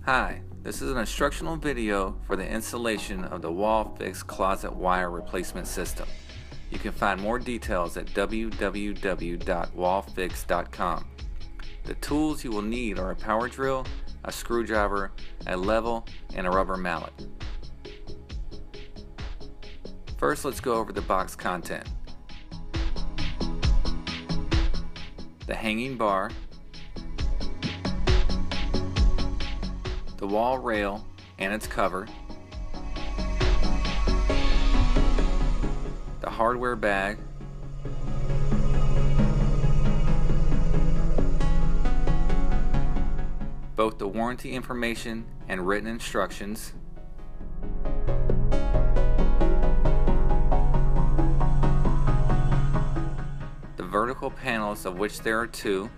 Hi, this is an instructional video for the installation of the WALLFIX closet wire replacement system. You can find more details at www.wallfix.com. The tools you will need are a power drill, a screwdriver, a level, and a rubber mallet. First, let's go over the box content. The hanging bar, the wall rail and its cover, the hardware bag, both the warranty information and written instructions, the vertical panels, of which there are two,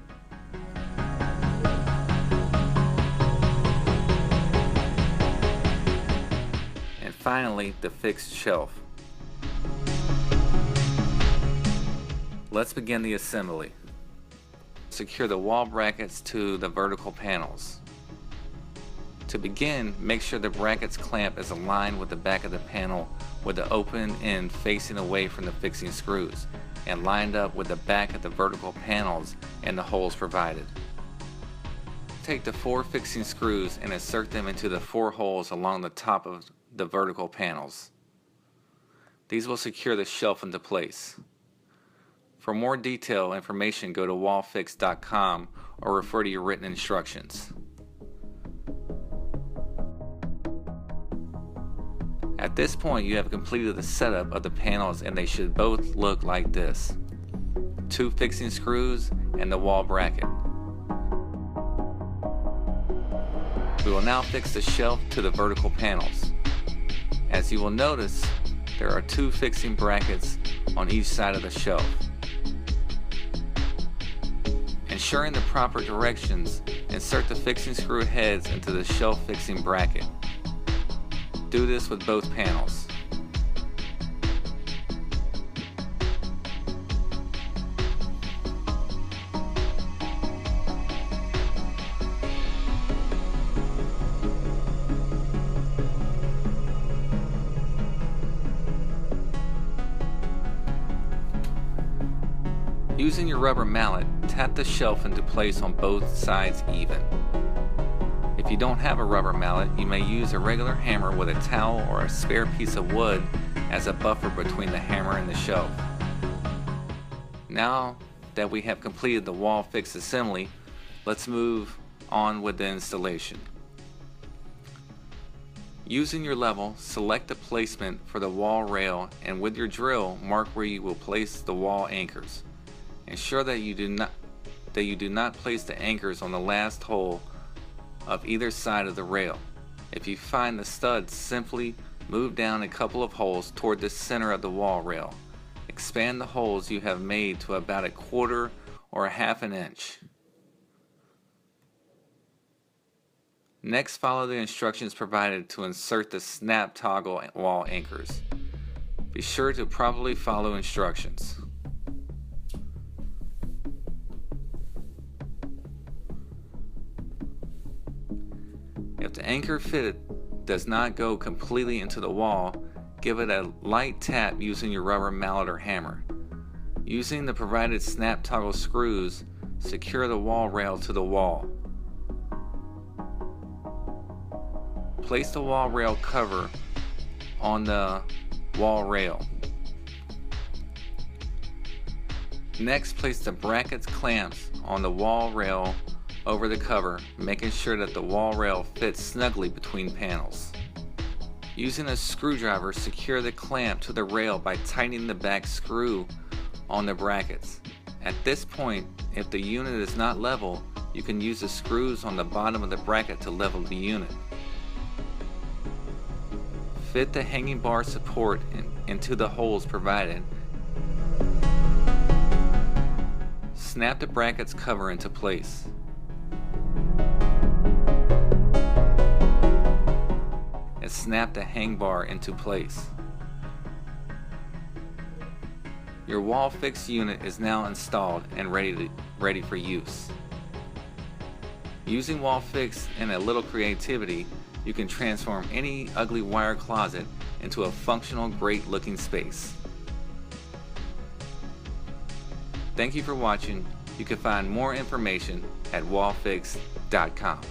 and finally the fixed shelf. Let's begin the assembly. Secure the wall brackets to the vertical panels. To begin, make sure the brackets clamp is aligned with the back of the panel with the open end facing away from the fixing screws and lined up with the back of the vertical panels and the holes provided. Take the 4 fixing screws and insert them into the 4 holes along the top of the vertical panels. These will secure the shelf into place. For more detailed information, go to wallfix.com or refer to your written instructions. At this point, you have completed the setup of the panels and they should both look like this: 2 fixing screws and the wall bracket. We will now fix the shelf to the vertical panels. As you will notice, there are 2 fixing brackets on each side of the shelf. Ensuring the proper directions, insert the fixing screw heads into the shelf fixing bracket. Do this with both panels. Using your rubber mallet, tap the shelf into place on both sides even. If you don't have a rubber mallet, you may use a regular hammer with a towel or a spare piece of wood as a buffer between the hammer and the shelf. Now that we have completed the WALLFIX assembly, let's move on with the installation. Using your level, select the placement for the wall rail and with your drill, mark where you will place the wall anchors. Ensure that you do not place the anchors on the last hole of either side of the rail. If you find the studs, simply move down a couple of holes toward the center of the wall rail. Expand the holes you have made to about 1/4 or 1/2 inch. Next, follow the instructions provided to insert the snap toggle wall anchors. Be sure to properly follow instructions. If the anchor fitted does not go completely into the wall, give it a light tap using your rubber mallet or hammer. Using the provided snap toggle screws, secure the wall rail to the wall. Place the wall rail cover on the wall rail. Next, place the brackets clamps on the wall rail over the cover, making sure that the wall rail fits snugly between panels. Using a screwdriver, secure the clamp to the rail by tightening the back screw on the brackets. At this point, if the unit is not level, you can use the screws on the bottom of the bracket to level the unit. Fit the hanging bar support into the holes provided. Snap the brackets cover into place. And snap the hang bar into place. Your WALLFIX unit is now installed and ready for use. Using WALLFIX and a little creativity, you can transform any ugly wire closet into a functional, great-looking space. Thank you for watching. You can find more information at wallfix.com.